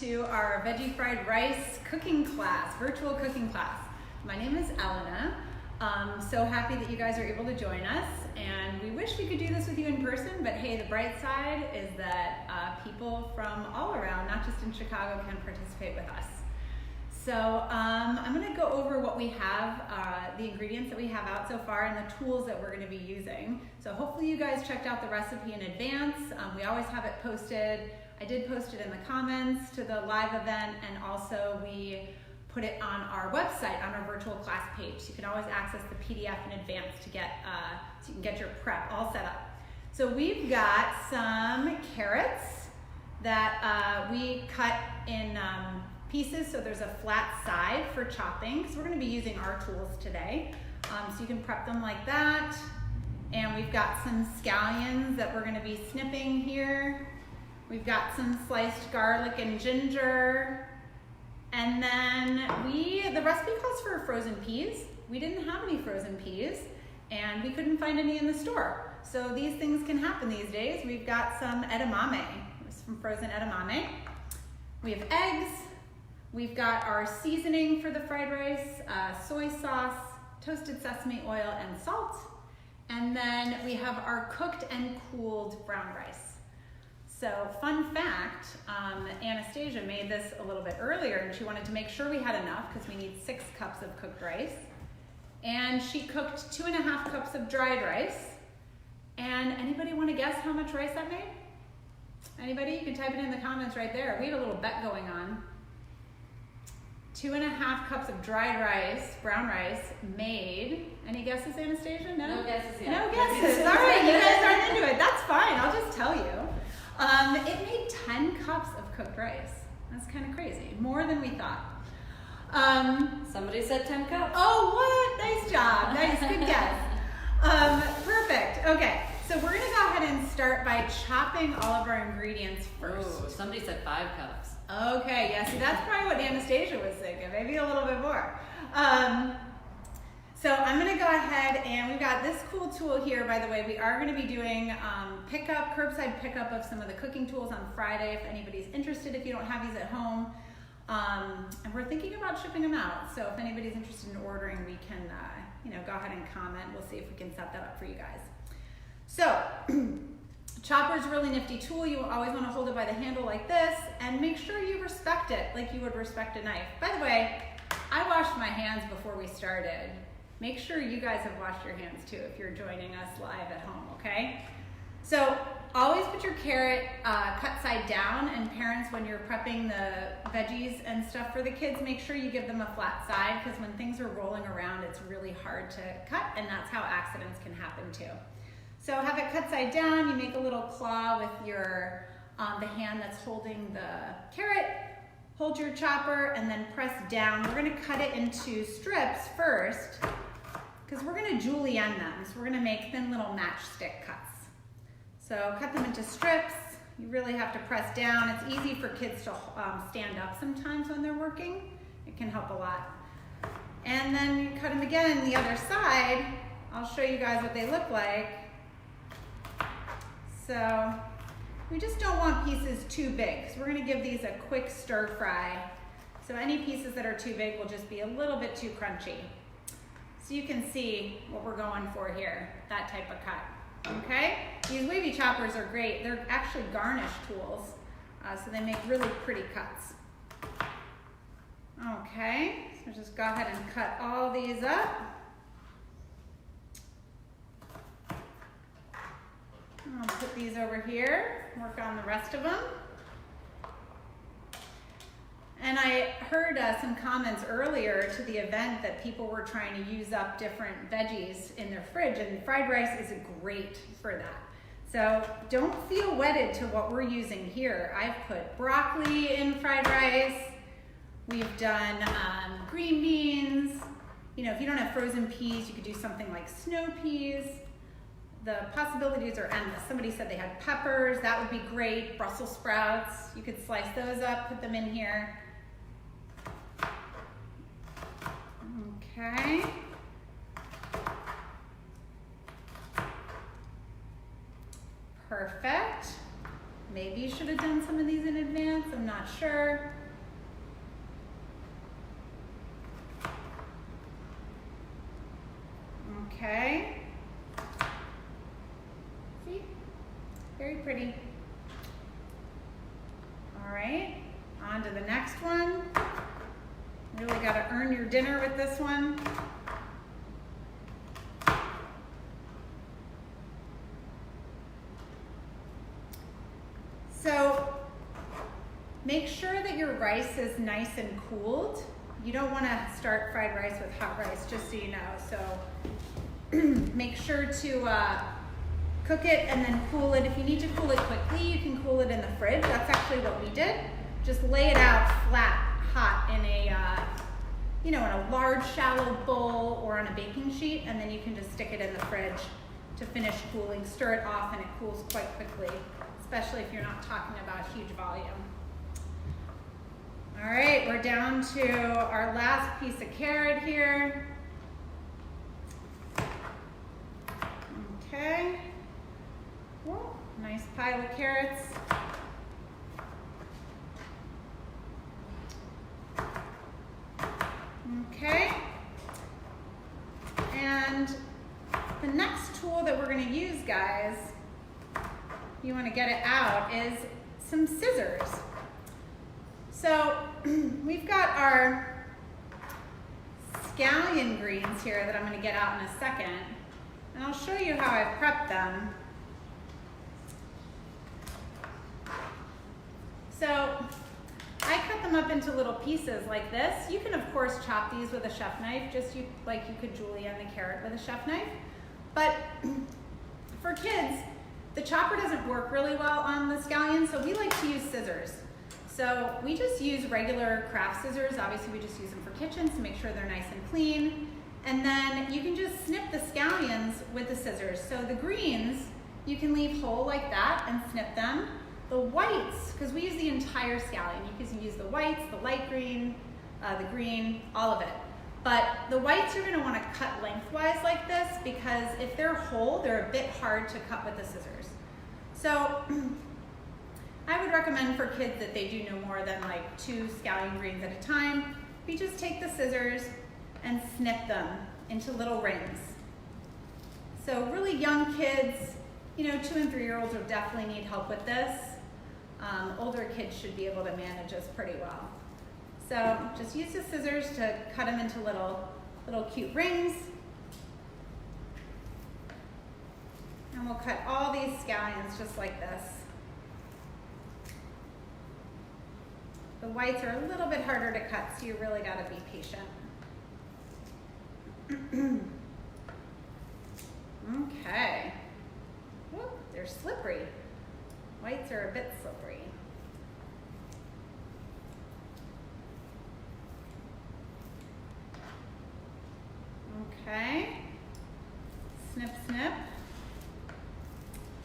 To our Veggie Fried Rice cooking class, virtual cooking class. My name is Elena. So happy that you guys are able to join us, and we wish we could do this with you in person, but hey, the bright side is that people from all around, not just in Chicago, can participate with us. So I'm going to go over what we have, the ingredients that we have out so far, and the tools that we're going to be using. So hopefully you guys checked out the recipe in advance. We always have it posted. I did post it in the comments to the live event, and also we put it on our website, on our virtual class page. So you can always access the PDF in advance to get, so you can get your prep all set up. So we've got some carrots that we cut in pieces, so there's a flat side for chopping. So we're gonna be using our tools today. So you can prep them like that. And we've got some scallions that we're gonna be snipping here. We've got some sliced garlic and ginger. And then the recipe calls for frozen peas. We didn't have any frozen peas, and we couldn't find any in the store. So these things can happen these days. We've got some edamame, some frozen edamame. We have eggs. We've got our seasoning for the fried rice, soy sauce, toasted sesame oil, and salt. And then we have our cooked and cooled brown rice. So fun fact, Anastasia made this a little bit earlier, and she wanted to make sure we had enough because we need 6 cups of cooked rice. And she cooked 2.5 cups of dried rice. And anybody want to guess how much rice that made? Anybody? You can type it in the comments right there. We had a little bet going on. 2.5 cups of dried rice, brown rice, made, any guesses, Anastasia? No guesses yet. No guesses. All right, you guys aren't into it. That's fine. I'll just tell you. It made 10 cups of cooked rice. That's kind of crazy. More than we thought. Somebody said 10 cups. Oh, what? Nice job. Nice. Good guess. Perfect. Okay. So we're going to go ahead and start by chopping all of our ingredients first. Ooh, somebody said 5 cups. Okay. Yeah. See, that's probably what Anastasia was thinking. Maybe a little bit more. So I'm going to go ahead, and we've got this cool tool here, by the way. We are going to be doing curbside pickup of some of the cooking tools on Friday if anybody's interested, if you don't have these at home. And we're thinking about shipping them out. So if anybody's interested in ordering, we can go ahead and comment. We'll see if we can set that up for you guys. So chopper is a really nifty tool. You always want to hold it by the handle like this, and make sure you respect it like you would respect a knife. By the way, I washed my hands before we started. Make sure you guys have washed your hands too if you're joining us live at home, okay? So always put your carrot cut side down, and parents, when you're prepping the veggies and stuff for the kids, make sure you give them a flat side, because when things are rolling around, it's really hard to cut, and that's how accidents can happen too. So have it cut side down. You make a little claw with your the hand that's holding the carrot. Hold your chopper and then press down. We're gonna cut it into strips first, because we're gonna julienne them. So we're gonna make thin little matchstick cuts. So cut them into strips. You really have to press down. It's easy for kids to stand up sometimes when they're working. It can help a lot. And then you cut them again the other side. I'll show you guys what they look like. So we just don't want pieces too big, so we're gonna give these a quick stir fry. So any pieces that are too big will just be a little bit too crunchy. So you can see what we're going for here, that type of cut, okay? These wavy choppers are great. They're actually garnish tools, so they make really pretty cuts. Okay, so just go ahead and cut all these up. I'll put these over here, work on the rest of them. And I heard some comments earlier to the event that people were trying to use up different veggies in their fridge, and fried rice is great for that. So don't feel wedded to what we're using here. I've put broccoli in fried rice. We've done green beans. If you don't have frozen peas, you could do something like snow peas. The possibilities are endless. Somebody said they had peppers. That would be great. Brussels sprouts. You could slice those up, put them in here. Okay. Perfect. Maybe you should have done some of these in advance, I'm not sure. Okay. See? Very pretty. All right, on to the next one. Really got to earn your dinner with this one. So make sure that your rice is nice and cooled. You don't want to start fried rice with hot rice, just so you know. So make sure to cook it and then cool it. If you need to cool it quickly, you can cool it in the fridge. That's actually what we did. Just lay it out flat, hot in a, in a large shallow bowl or on a baking sheet, and then you can just stick it in the fridge to finish cooling. Stir it off and it cools quite quickly, especially if you're not talking about huge volume. All right, we're down to our last piece of carrot here. Okay. Whoa, nice pile of carrots. Okay. And the next tool that we're going to use, guys, you want to get it out, is some scissors. So we've got our scallion greens here that I'm going to get out in a second, and I'll show you how I prepped them. So I cut them up into little pieces like this. You can of course chop these with a chef knife, just like you could julienne the carrot with a chef knife. But for kids, the chopper doesn't work really well on the scallion, so we like to use scissors. So we just use regular craft scissors. Obviously we just use them for kitchens to make sure they're nice and clean. And then you can just snip the scallions with the scissors. So the greens, you can leave whole like that and snip them. The whites, because we use the entire scallion, you can use the whites, the light green, the green, all of it. But the whites you're going to want to cut lengthwise like this, because if they're whole, they're a bit hard to cut with the scissors. So I would recommend for kids that they do no more than like 2 scallion greens at a time. We just take the scissors and snip them into little rings. So really young kids, 2 and 3-year-olds will definitely need help with this. Older kids should be able to manage this pretty well. So just use the scissors to cut them into little cute rings. And we'll cut all these scallions just like this. The whites are a little bit harder to cut, so you really gotta be patient. Okay. Whoop, they're slippery. Whites are a bit slippery. Okay. Snip, snip.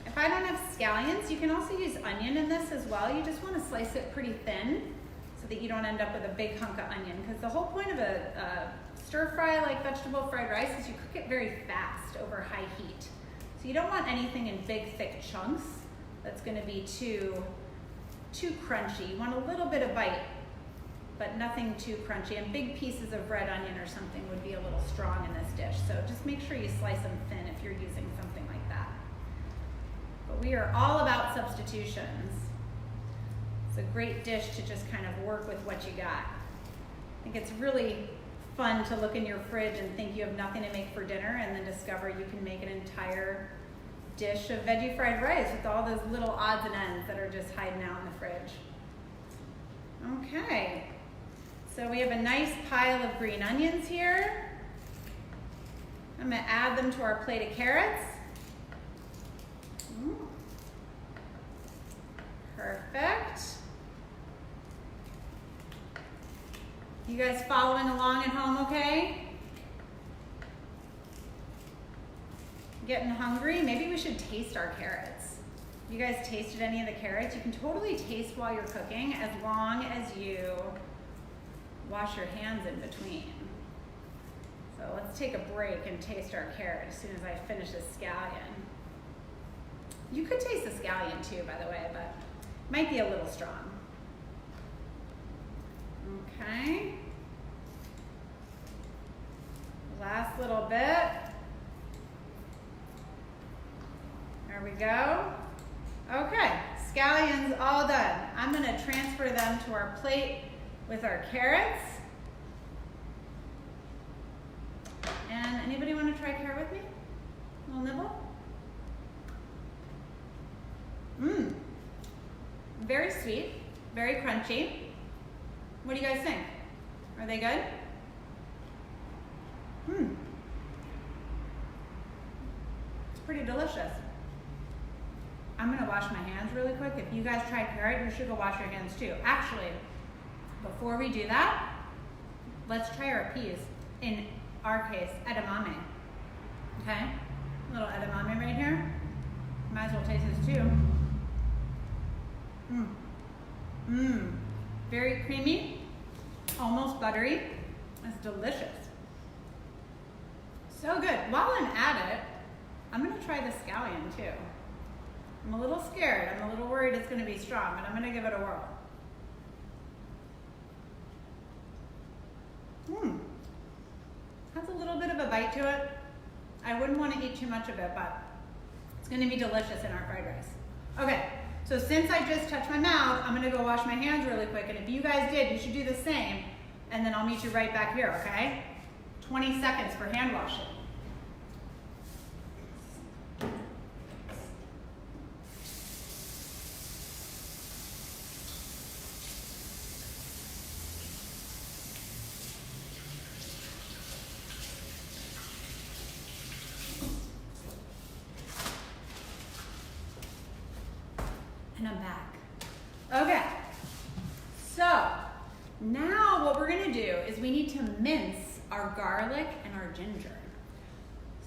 If I don't have scallions, you can also use onion in this as well. You just want to slice it pretty thin so that you don't end up with a big hunk of onion, because the whole point of a stir fry like vegetable fried rice is you cook it very fast over high heat. So you don't want anything in big thick chunks that's going to be too crunchy. You want a little bit of bite, but nothing too crunchy. And big pieces of red onion or something would be a little strong in this dish. So just make sure you slice them thin if you're using something like that. But we are all about substitutions. It's a great dish to just kind of work with what you got. I think it's really fun to look in your fridge and think you have nothing to make for dinner, and then discover you can make an entire dish of veggie fried rice with all those little odds and ends that are just hiding out in the fridge. Okay, so we have a nice pile of green onions here. I'm gonna add them to our plate of carrots. Perfect. You guys following along at home okay? Getting hungry? Maybe we should taste our carrots. You guys tasted any of the carrots? You can totally taste while you're cooking as long as you wash your hands in between. So let's take a break and taste our carrot as soon as I finish this scallion. You could taste the scallion too, by the way, but Might be a little strong. Okay. Last little bit. There we go. Okay, scallions all done. I'm gonna transfer them to our plate with our carrots. And anybody want to try carrot with me? A little nibble? Mmm. Very sweet, very crunchy. What do you guys think? Are they good? It's pretty delicious. I'm gonna wash my hands really quick. If you guys try carrot, you should go wash your hands too. Actually, before we do that, let's try our peas. In our case, edamame. Okay? A little edamame right here. Might as well taste this too. Very creamy, almost buttery. It's delicious. So good. While I'm at it, I'm gonna try the scallion too. I'm a little scared. I'm a little worried it's gonna be strong, but I'm gonna give it a whirl. Has a little bit of a bite to it. I wouldn't want to eat too much of it, but it's gonna be delicious in our fried rice. Okay, so since I just touched my mouth, I'm gonna go wash my hands really quick, and if you guys did, you should do the same, and then I'll meet you right back here, okay? 20 seconds for hand washing. And I'm back. Okay, so now what we're gonna do is we need to mince our garlic and our ginger.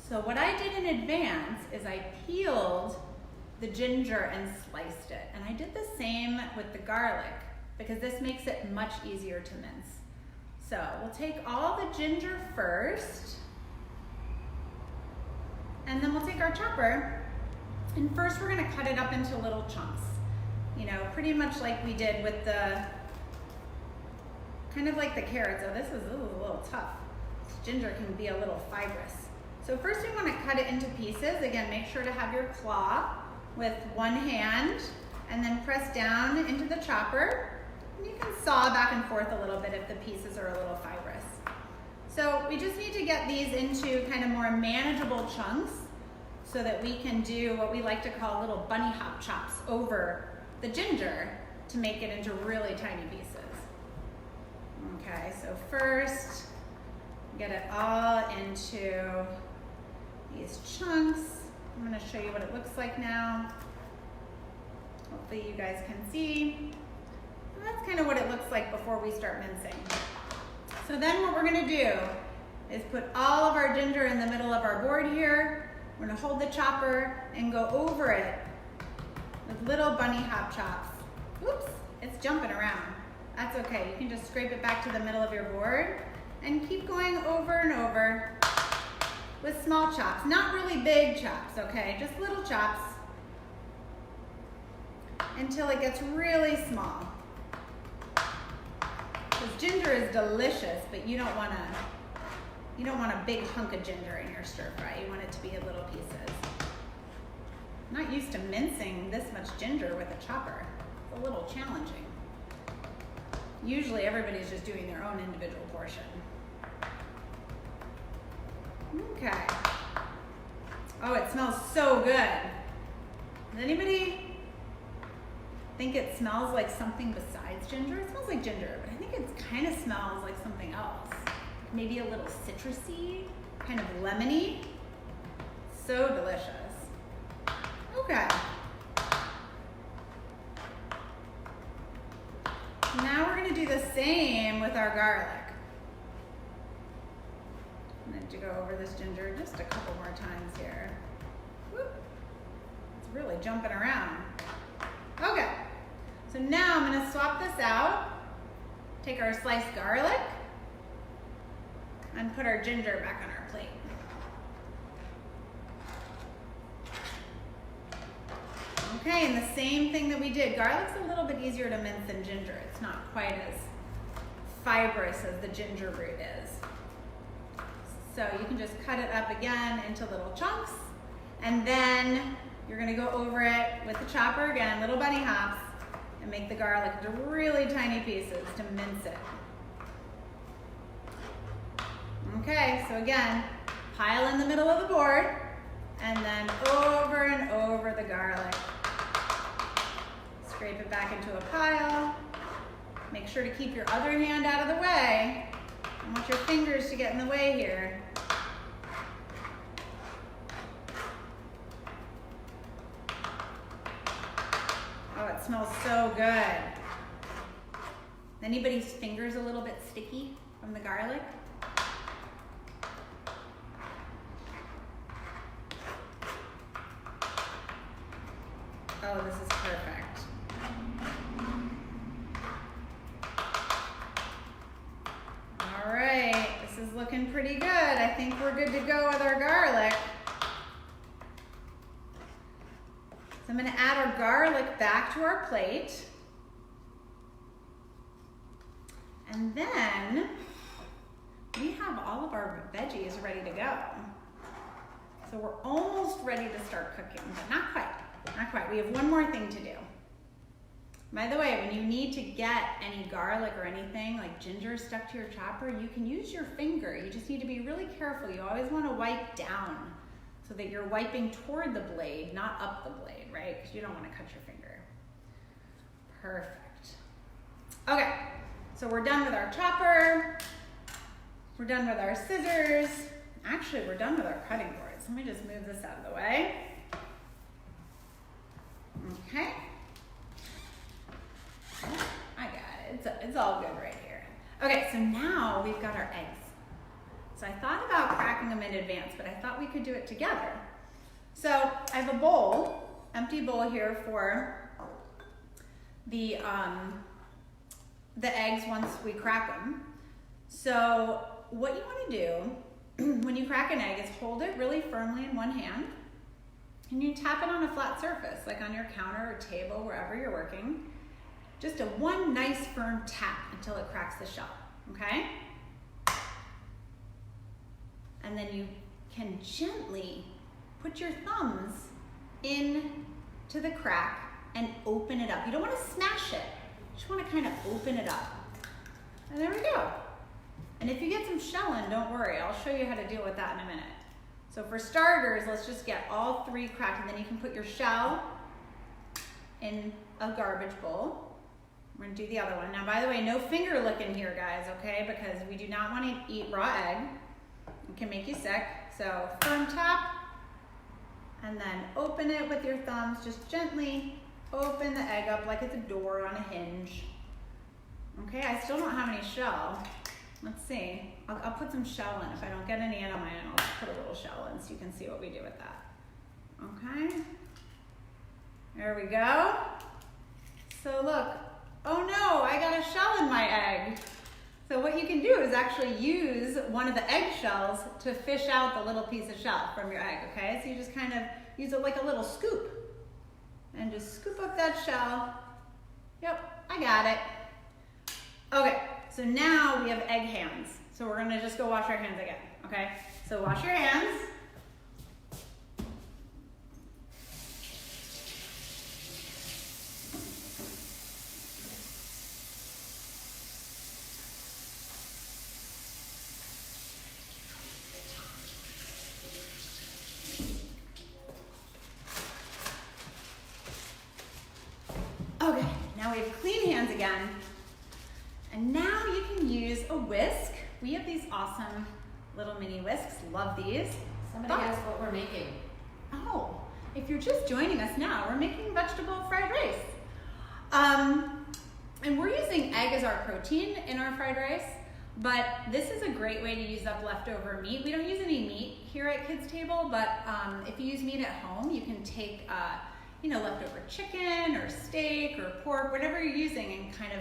So what I did in advance is I peeled the ginger and sliced it. And I did the same with the garlic because this makes it much easier to mince. So we'll take all the ginger first, and then we'll take our chopper, and first we're gonna cut it up into little chunks. You know, pretty much like we did with the, kind of like the carrots. Oh, this is a little tough. Ginger can be a little fibrous. So first we want to cut it into pieces. Again, make sure to have your claw with one hand and then press down into the chopper. And you can saw back and forth a little bit if the pieces are a little fibrous. So we just need to get these into kind of more manageable chunks so that we can do what we like to call little bunny hop chops over the ginger to make it into really tiny pieces. Okay, so first, get it all into these chunks. I'm gonna show you what it looks like now. Hopefully you guys can see. And that's kind of what it looks like before we start mincing. So then what we're gonna do is put all of our ginger in the middle of our board here. We're gonna hold the chopper and go over it with little bunny hop chops. Oops, it's jumping around. That's okay, you can just scrape it back to the middle of your board and keep going over and over with small chops. Not really big chops, okay? Just little chops until it gets really small. Because ginger is delicious, but you don't want a big hunk of ginger in your stir fry. You want it to be in little pieces. I'm not used to mincing this much ginger with a chopper. It's a little challenging. Usually everybody's just doing their own individual portion. Okay. Oh, it smells so good. Does anybody think it smells like something besides ginger? It smells like ginger, but I think it kind of smells like something else. Maybe a little citrusy, kind of lemony. So delicious. Okay. Now we're gonna do the same with our garlic. I'm going to go over this ginger just a couple more times here. Whoop. It's really jumping around. Okay, so now I'm gonna swap this out, take our sliced garlic, and put our ginger back on our plate. Okay, and the same thing that we did. Garlic's a little bit easier to mince than ginger. It's not quite as fibrous as the ginger root is. So you can just cut it up again into little chunks, and then you're gonna go over it with the chopper again, little bunny hops, and make the garlic into really tiny pieces to mince it. Okay, so again, pile in the middle of the board, and then over and over the garlic. Scrape it back into a pile. Make sure to keep your other hand out of the way. I want your fingers to get in the way here. Oh, it smells so good. Anybody's fingers a little bit sticky from the garlic? Oh, this is perfect. All right, this is looking pretty good. I think we're good to go with our garlic. So I'm gonna add our garlic back to our plate. And then we have all of our veggies ready to go. So we're almost ready to start cooking, but not quite. Not quite. We have one more thing to do. By the way, when you need to get any garlic or anything like ginger stuck to your chopper, you can use your finger. You just need to be really careful. You always want to wipe down so that you're wiping toward the blade, not up the blade, right? Because you don't want to cut your finger. Perfect. Okay, so we're done with our chopper. We're done with our scissors. Actually, we're done with our cutting boards. Let me just move this out of the way. Okay. I got it. It's all good right here. Okay, so now we've got our eggs. So I thought about cracking them in advance, but I thought we could do it together. So I have a bowl, empty bowl here for the eggs once we crack them. So what you want to do when you crack an egg is hold it really firmly in one hand. And you tap it on a flat surface, like on your counter or table, wherever you're working. Just a one nice firm tap until it cracks the shell, okay? And then you can gently put your thumbs in to the crack and open it up. You don't want to smash it. You just want to kind of open it up. And there we go. And if you get some shelling, don't worry. I'll show you how to deal with that in a minute. So for starters, let's just get all three cracked, and then you can put your shell in a garbage bowl. We're gonna do the other one. Now, by the way, no finger licking here, guys, okay? Because we do not want to eat raw egg. It can make you sick. So firm tap, and then open it with your thumbs. Just gently open the egg up like it's a door on a hinge. Okay, I still don't have any shell. Let's see. I'll put some shell in. If I don't get any in on my own, I'll just put a little shell in so you can see what we do with that. Okay. There we go. So look. Oh no, I got a shell in my egg. So what you can do is actually use one of the egg shells to fish out the little piece of shell from your egg, okay? So you just kind of use it like a little scoop. And just scoop up that shell. Yep, I got it. Okay. So now we have egg hands. So we're gonna just go wash our hands again, okay? So wash your hands. Okay, now we have clean hands again. And now you can use a whisk. We have these awesome little mini whisks. Love these. Somebody asked what we're making. Oh, if you're just joining us now, we're making vegetable fried rice. And we're using egg as our protein in our fried rice, but this is a great way to use up leftover meat. We don't use any meat here at Kids Table, but if you use meat at home, you can take leftover chicken or steak or pork, whatever you're using, and kind of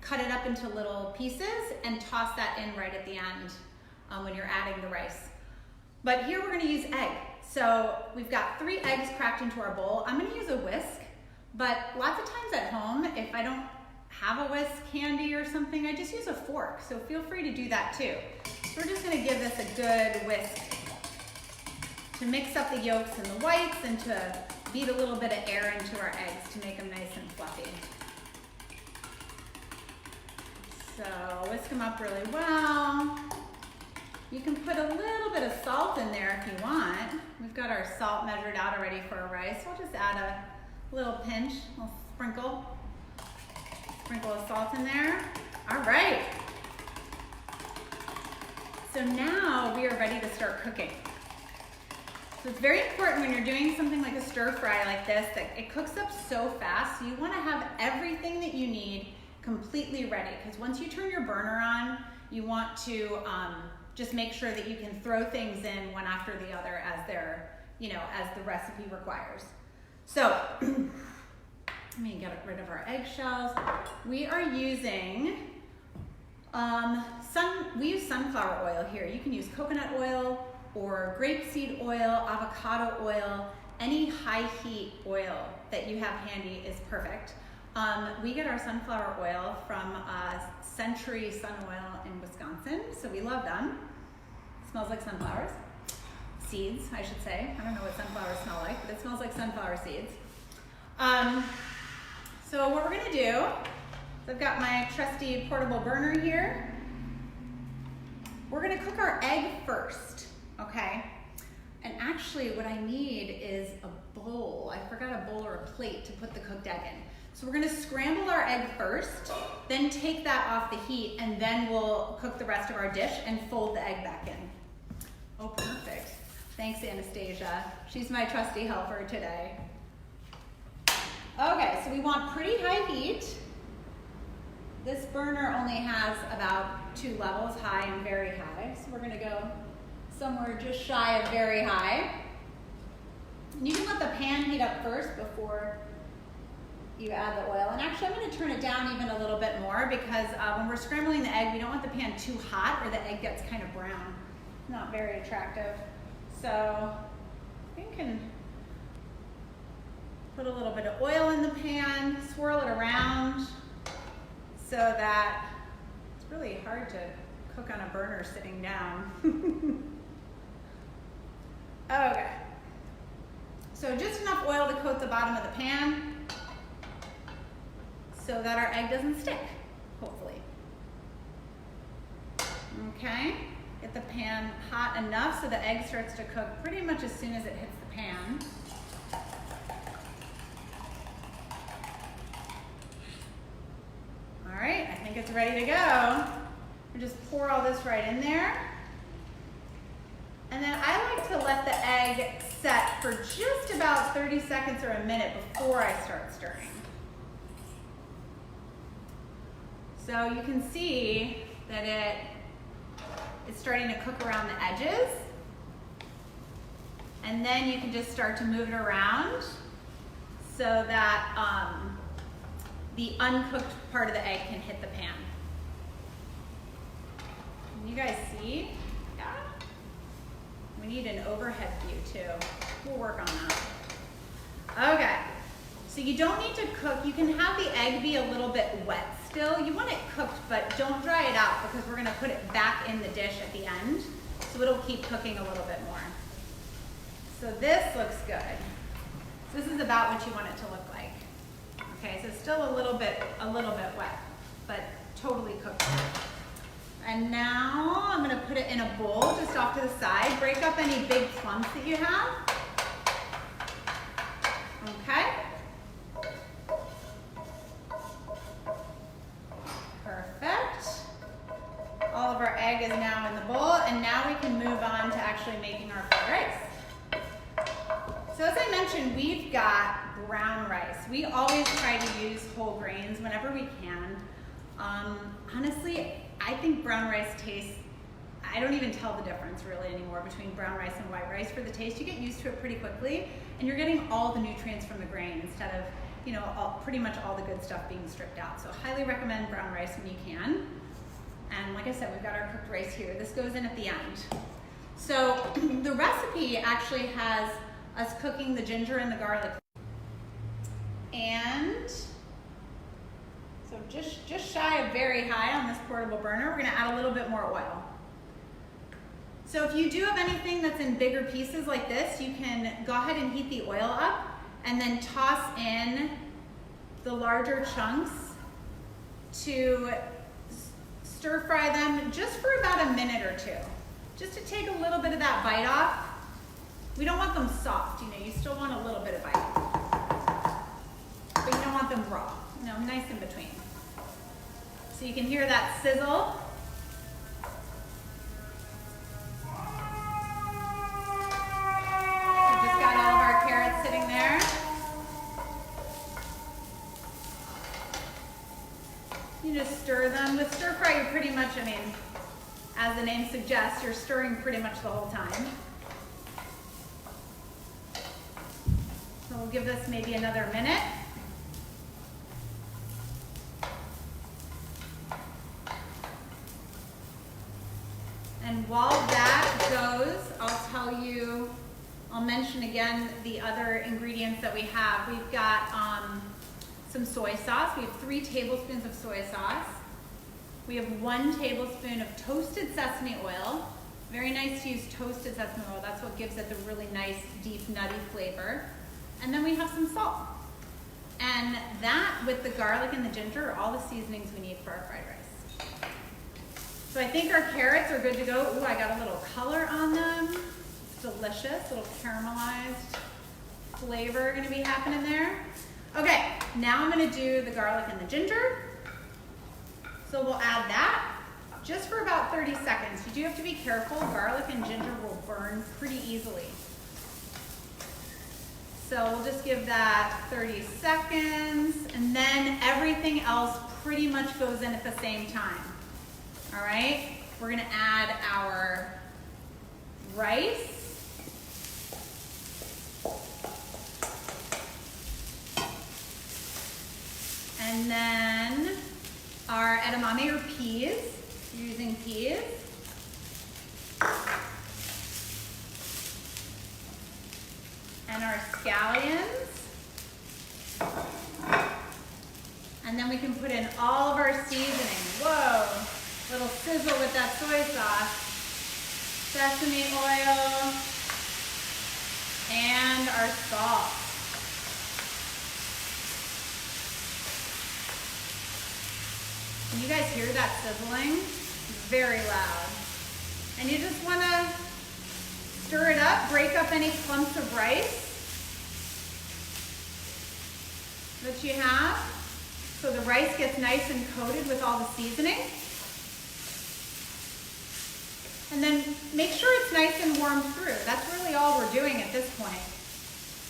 cut it up into little pieces and toss that in right at the end when you're adding the rice. But here we're gonna use egg. So we've got 3 eggs cracked into our bowl. I'm gonna use a whisk But lots of times at home, if I don't have a whisk handy or something, I just use a fork. So feel free to do that too. So we're just gonna give this a good whisk to mix up the yolks and the whites and to beat a little bit of air into our eggs to make them nice and fluffy. So whisk them up really well. You can put a little bit of salt in there if you want. We've got our salt measured out already for our rice. We'll just add a little pinch, a little sprinkle of salt in there. All right. So now we are ready to start cooking. So it's very important when you're doing something like a stir fry like this that it cooks up so fast. So you want to have everything that you need completely ready, because once you turn your burner on, you want to just make sure that you can throw things in one after the other as they're, as the recipe requires. So let me get rid of our eggshells. We are using we use sunflower oil here. You can use coconut oil or grapeseed oil, avocado oil, any high heat oil that you have handy is perfect. We get our sunflower oil from Century Sun Oil in Wisconsin, so we love them. It smells like sunflowers. Seeds, I should say. I don't know what sunflowers smell like, but it smells like sunflower seeds. So what we're gonna do is I've got my trusty portable burner here. We're gonna cook our egg first, okay? And actually what I need is a bowl. I forgot a bowl or a plate to put the cooked egg in. So we're gonna scramble our egg first, then take that off the heat, and then we'll cook the rest of our dish and fold the egg back in. Oh, perfect. Thanks, Anastasia. She's my trusty helper today. Okay, so we want pretty high heat. This burner only has about 2 levels, high and very high. So we're gonna go somewhere just shy of very high. And you can let the pan heat up first before you add the oil. And actually, I'm gonna turn it down even a little bit more because when we're scrambling the egg, we don't want the pan too hot or the egg gets kind of brown. Not very attractive. So you can put a little bit of oil in the pan, swirl it around so that it's really hard to cook on a burner sitting down. Okay. So just enough oil to coat the bottom of the pan so that our egg doesn't stick, hopefully. Okay, get the pan hot enough so the egg starts to cook pretty much as soon as it hits the pan. All right, I think it's ready to go. We just pour all this right in there. And then I like to let the egg set for just about 30 seconds or a minute before I start stirring. So you can see that it's starting to cook around the edges. And then you can just start to move it around so that the uncooked part of the egg can hit the pan. Can you guys see? Yeah. We need an overhead view too. We'll work on that. Okay, so you don't need to cook. You can have the egg be a little bit wet still. You want it cooked, but don't dry it out because we're gonna put it back in the dish at the end. So it'll keep cooking a little bit more. So this looks good. So this is about what you want it to look like. Okay, so still a little bit wet, but totally cooked. And now I'm gonna put it in a bowl just off to the side. Break up any big clumps that you have. Okay. Perfect. All of our egg is now in the bowl, and now we can move on to actually making our fried rice. So as I mentioned, we've got brown rice. We always try to use whole grains whenever we can. Honestly, I think brown rice tastes, I don't even tell the difference really anymore between brown rice and white rice for the taste. You get used to it pretty quickly, and you're getting all the nutrients from the grain instead of, pretty much all the good stuff being stripped out. So highly recommend brown rice when you can. And like I said, we've got our cooked rice here. This goes in at the end. So the recipe actually has us cooking the ginger and the garlic. And so just shy of very high on this portable burner. We're gonna add a little bit more oil. So if you do have anything that's in bigger pieces like this, you can go ahead and heat the oil up and then toss in the larger chunks to stir fry them just for about a minute or two, just to take a little bit of that bite off. We don't want them soft, you know, you still want a little bit of bite, but you don't want them raw, you know, nice in between. So you can hear that sizzle. We just got all of our carrots sitting there. You just stir them. With stir fry, you're pretty much, I mean, as the name suggests, you're stirring pretty much the whole time. So we'll give this maybe another minute. And while that goes, I'll mention again the other ingredients that we have. We've got some soy sauce. We have 3 tablespoons of soy sauce. We have 1 tablespoon of toasted sesame oil. Very nice to use toasted sesame oil. That's what gives it the really nice, deep, nutty flavor. And then we have some salt. And that, with the garlic and the ginger, are all the seasonings we need for our fried rice. So I think our carrots are good to go. Ooh, I got a little color on them. It's delicious, a little caramelized flavor gonna be happening there. Okay, now I'm gonna do the garlic and the ginger. So we'll add that just for about 30 seconds. You do have to be careful. Garlic and ginger will burn pretty easily. So we'll just give that 30 seconds, and then everything else pretty much goes in at the same time. All right, we're gonna add our rice. And then our edamame or peas, you're using peas. And our scallions. And then we can put in all of our seasoning. Whoa, little sizzle with that soy sauce, sesame oil, and our salt. Can you guys hear that sizzling? It's very loud. And you just want to stir it up, break up any clumps of rice that you have, so the rice gets nice and coated with all the seasoning. And then make sure it's nice and warmed through. That's really all we're doing at this point.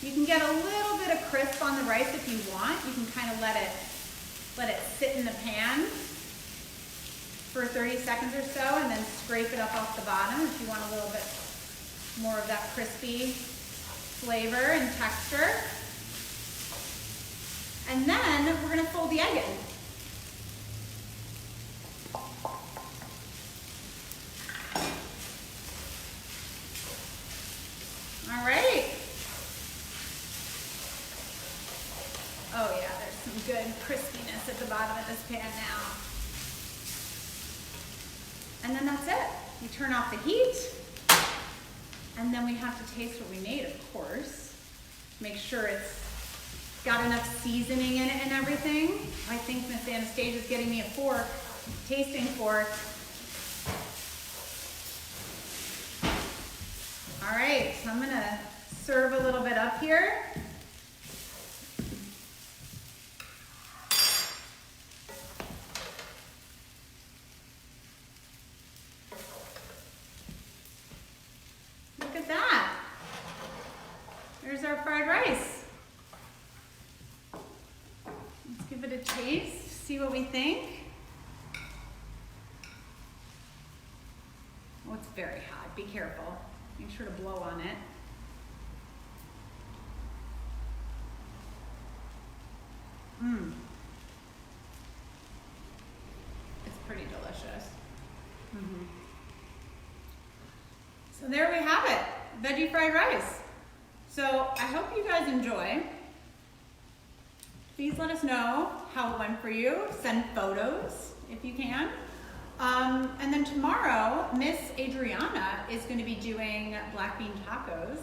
You can get a little bit of crisp on the rice if you want. You can kind of let it sit in the pan for 30 seconds or so, and then scrape it up off the bottom if you want a little bit more of that crispy flavor and texture. And then we're gonna fold the egg in. All right. Oh yeah, there's some good crispiness at the bottom of this pan now. And then that's it. You turn off the heat, and then we have to taste what we made, of course. Make sure it's got enough seasoning in it and everything. I think Miss Anastasia's getting me a fork, tasting fork. All right, so I'm gonna serve a little bit up here. Look at that. There's our fried rice. Let's give it a taste, see what we think. Oh, it's very hot, be careful. Make sure to blow on it. It's pretty delicious. So there we have it, veggie fried rice. So I hope you guys enjoy. Please let us know how it went for you. Send photos if you can. And then tomorrow, Miss Adriana is going to be doing black bean tacos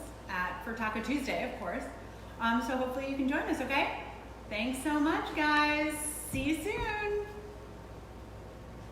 for Taco Tuesday, of course. So hopefully you can join us, okay? Thanks so much, guys. See you soon.